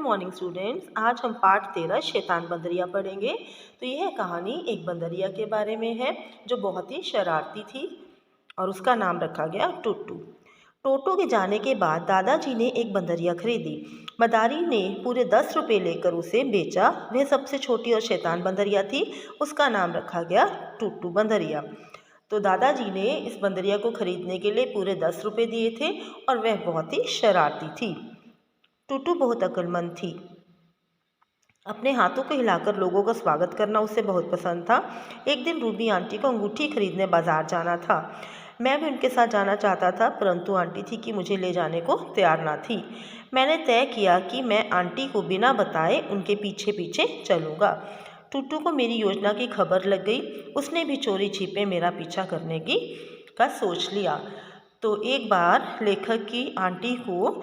Morning students. आज हम पाठ 13 शैतान बंदरिया पढ़ेंगे। तो यह कहानी एक बंदरिया के बारे में है जो बहुत ही शरारती थी और उसका नाम रखा गया टुट्टू। टोटो के जाने के बाद दादाजी ने एक बंदरिया खरीदी। मदारी ने पूरे 10 रुपये लेकर उसे बेचा। वह सबसे छोटी और शैतान बंदरिया थी। उसका नाम रखा गया टुट्टू बंदरिया। तो दादाजी ने इस बंदरिया को खरीदने के लिए पूरे 10 रुपये दिए थे और वह बहुत ही शरारती थी। टुट्टू बहुत अक्लमंद थी। अपने हाथों को हिलाकर लोगों का स्वागत करना उसे बहुत पसंद था। एक दिन रूबी आंटी को अंगूठी खरीदने बाजार जाना था। मैं भी उनके साथ जाना चाहता था, परंतु आंटी थी कि मुझे ले जाने को तैयार ना थी। मैंने तय किया कि मैं आंटी को बिना बताए उनके पीछे पीछे चलूँगा। टुट्टू को मेरी योजना की खबर लग गई। उसने भी चोरी छिपे मेरा पीछा करने का सोच लिया। तो एक बार लेखक की आंटी को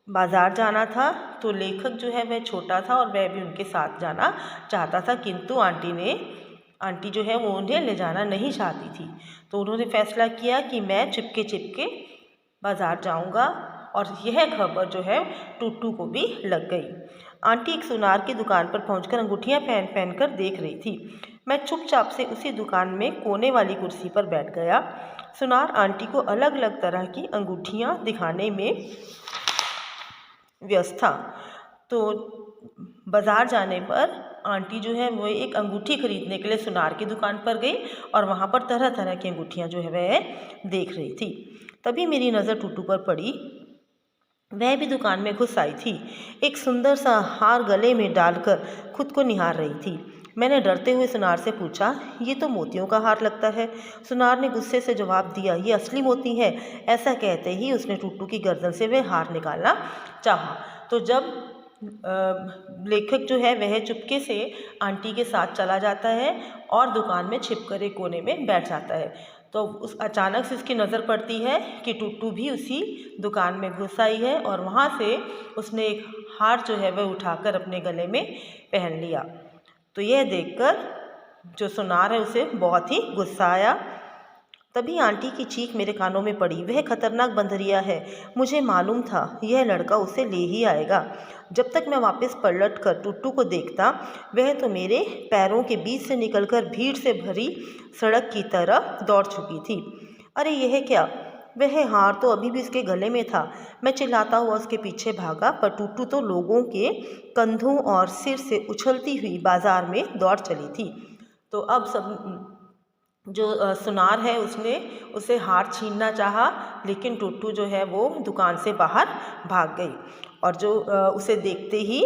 बाज़ार जाना था, तो लेखक जो है वह छोटा था और वह भी उनके साथ जाना चाहता था, किंतु आंटी जो है वो उन्हें ले जाना नहीं चाहती थी। तो उन्होंने फैसला किया कि मैं चिपके चिपके बाज़ार जाऊंगा और यह खबर जो है टुट्टू को भी लग गई। आंटी एक सुनार की दुकान पर पहुंचकर अंगूठियां पहन पहन कर देख रही थी। मैं चुपचाप से उसी दुकान में कोने वाली कुर्सी पर बैठ गया। सुनार आंटी को अलग अलग तरह की अंगूठियां दिखाने में व्यस्त था। तो बाज़ार जाने पर आंटी जो है वो एक अंगूठी खरीदने के लिए सुनार की दुकान पर गई और वहाँ पर तरह तरह की अंगूठियाँ जो है वह देख रही थी। तभी मेरी नज़र टुट्टू पर पड़ी। वह भी दुकान में घुस आई थी। एक सुंदर सा हार गले में डालकर खुद को निहार रही थी। मैंने डरते हुए सुनार से पूछा, ये तो मोतियों का हार लगता है। सुनार ने गुस्से से जवाब दिया, ये असली मोती है। ऐसा कहते ही उसने टुट्टू की गर्दन से वह हार निकालना चाहा। तो जब लेखक जो है वह चुपके से आंटी के साथ चला जाता है और दुकान में छिपकर एक कोने में बैठ जाता है, तो अचानक से उसकी नज़र पड़ती है कि टुट्टू भी उसी दुकान में घुस आई है और वहाँ से उसने एक हार जो है वह उठाकर अपने गले में पहन लिया। तो यह देखकर जो सुनार है उसे बहुत ही गुस्सा आया। तभी आंटी की चीख मेरे कानों में पड़ी, वह खतरनाक बंदरिया है। मुझे मालूम था यह लड़का उसे ले ही आएगा। जब तक मैं वापस पलट कर टुट्टू को देखता, वह तो मेरे पैरों के बीच से निकलकर भीड़ से भरी सड़क की तरफ दौड़ चुकी थी। अरे यह क्या! वह हार तो अभी भी उसके गले में था। मैं चिल्लाता हुआ उसके पीछे भागा, पर टुट्टू तो लोगों के कंधों और सिर से उछलती हुई बाजार में दौड़ चली थी। तो अब सब जो सुनार है उसने उसे हार छीनना चाहा, लेकिन टुट्टू जो है वो दुकान से बाहर भाग गई और जो उसे देखते ही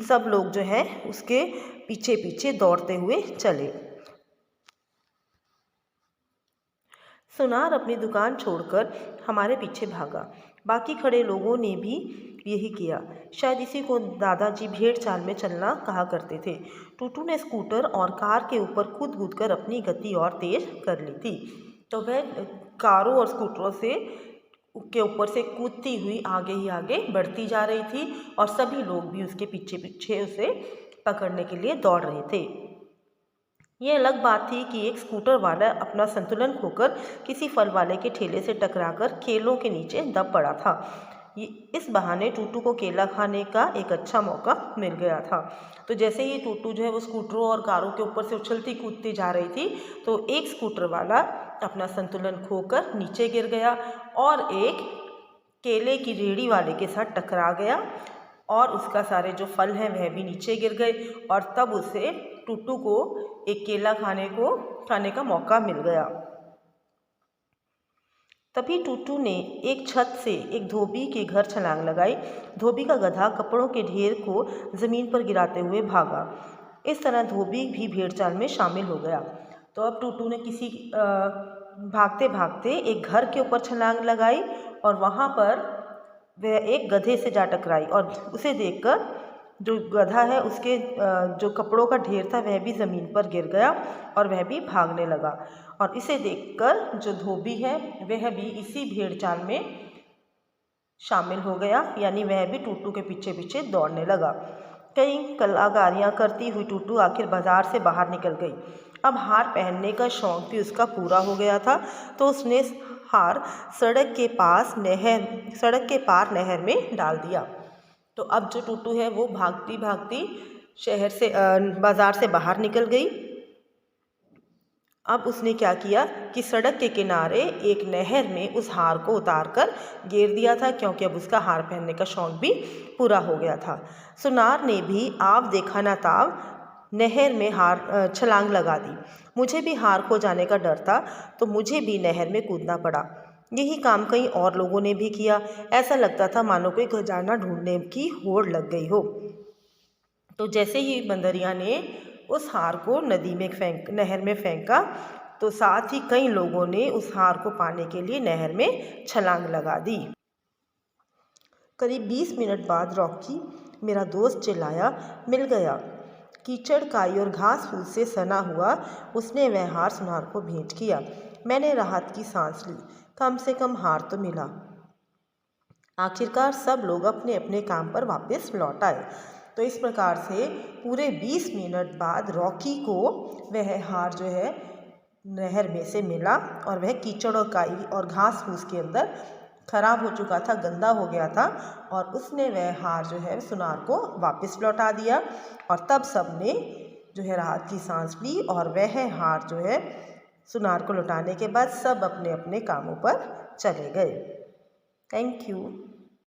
सब लोग जो है उसके पीछे पीछे दौड़ते हुए चले। सुनार अपनी दुकान छोड़कर हमारे पीछे भागा। बाकी खड़े लोगों ने भी यही किया। शायद इसी को दादाजी भेड़ चाल में चलना कहा करते थे। टुट्टू ने स्कूटर और कार के ऊपर कूद कर अपनी गति और तेज कर ली थी। तो वह कारों और स्कूटरों के ऊपर से कूदती हुई आगे ही आगे बढ़ती जा रही थी और सभी लोग भी उसके पीछे पीछे उसे पकड़ने के लिए दौड़ रहे थे। यह अलग बात थी कि एक स्कूटर वाला अपना संतुलन खोकर किसी फल वाले के ठेले से टकराकर केलों के नीचे दब पड़ा था। इस बहाने टुट्टू को केला खाने का एक अच्छा मौका मिल गया था। तो जैसे ही टुट्टू जो है वो स्कूटरों और कारों के ऊपर से उछलती कूदती जा रही थी, तो एक स्कूटर वाला अपना संतुलन खोकर नीचे गिर गया और एक केले की रेहड़ी वाले के साथ टकरा गया और उसका सारे जो फल हैं वह भी नीचे गिर गए और तब उसे टुट्टू को एक केला खाने का मौका मिल गया। तभी टुट्टू ने एक छत से एक धोबी के घर छलांग लगाई। धोबी का गधा कपड़ों के ढेर को ज़मीन पर गिराते हुए भागा। इस तरह धोबी भी भेड़ चाल में शामिल हो गया। तो अब टुट्टू ने भागते भागते एक घर के ऊपर छलांग लगाई और वहाँ पर वह एक गधे से जा टकराई और उसे देखकर जो गधा है उसके जो कपड़ों का ढेर था वह भी ज़मीन पर गिर गया और वह भी भागने लगा। और इसे देखकर जो धोबी है वह भी इसी भेड़ चाल में शामिल हो गया, यानी वह भी टुट्टू के पीछे पीछे दौड़ने लगा। कई कलाकारियाँ करती हुई टुट्टू आखिर बाजार से बाहर निकल गई। अब हार पहनने का शौक भी उसका पूरा हो गया था, तो उसने हार सड़क के पार नहर में डाल दिया। तो अब जो टूटू है वो भागती भागती शहर से बाज़ार से बाहर निकल गई। अब उसने क्या किया कि सड़क के किनारे एक नहर में उस हार को उतार कर गिर दिया था, क्योंकि अब उसका हार पहनने का शौक़ भी पूरा हो गया था। सुनार ने भी आव देखा ना ताव नहर में छलांग लगा दी। मुझे भी हार खो जाने का डर था, तो मुझे भी नहर में कूदना पड़ा। यही काम कई और लोगों ने भी किया। ऐसा लगता था मानो कोई खजाना ढूंढने की होड़ लग गई हो। तो जैसे ही बंदरिया ने उस हार को नहर में फेंका, तो साथ ही कई लोगों ने उस हार को पाने के लिए नहर में छलांग लगा दी। करीब 20 मिनट बाद रॉकी, मेरा दोस्त, चिल्लाया, मिल गया। कीचड़, काई और घास फूस से सना हुआ उसने वह हार सुनार को भेंट किया। मैंने राहत की सांस ली, कम से कम हार तो मिला। आखिरकार सब लोग अपने अपने काम पर वापस लौट आए। तो इस प्रकार से पूरे 20 मिनट बाद रॉकी को वह हार जो है नहर में से मिला, और वह कीचड़ और काई और घास फूस के अंदर खराब हो चुका था, गंदा हो गया था, और उसने वह हार जो है सुनार को वापस लौटा दिया। और तब सब ने जो है राहत की सांस ली, और वह हार जो है सुनार को लौटाने के बाद सब अपने अपने कामों पर चले गए। Thank you.